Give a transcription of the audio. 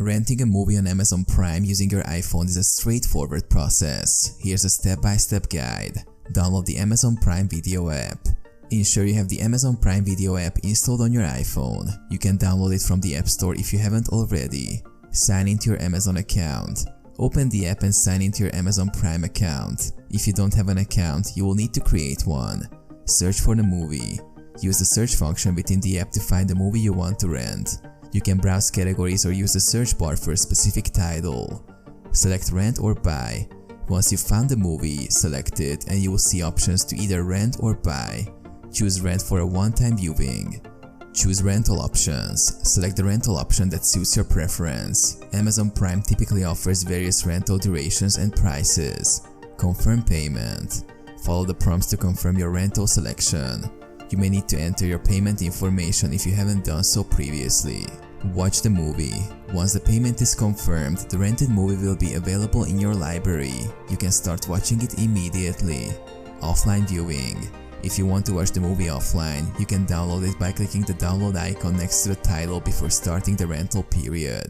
Renting a movie on Amazon Prime using your iPhone is a straightforward process. Here's a step-by-step guide. Download the Amazon Prime Video app. Ensure you have the Amazon Prime Video app installed on your iPhone. You can download it from the App Store if you haven't already. Sign into your Amazon account. Open the app and sign into your Amazon Prime account. If you don't have an account, you will need to create one. Search for the movie. Use the search function within the app to find the movie you want to rent. You can browse categories or use the search bar for a specific title. Select rent or buy. Once you've found the movie, select it and you will see options to either rent or buy. Choose rent for a one-time viewing. Choose rental options. Select the rental option that suits your preference. Amazon Prime typically offers various rental durations and prices. Confirm payment. Follow the prompts to confirm your rental selection. You may need to enter your payment information if you haven't done so previously. Watch the movie. Once the payment is confirmed, the rented movie will be available in your library. You can start watching it immediately. Offline viewing. If you want to watch the movie offline, you can download it by clicking the download icon next to the title before starting the rental period.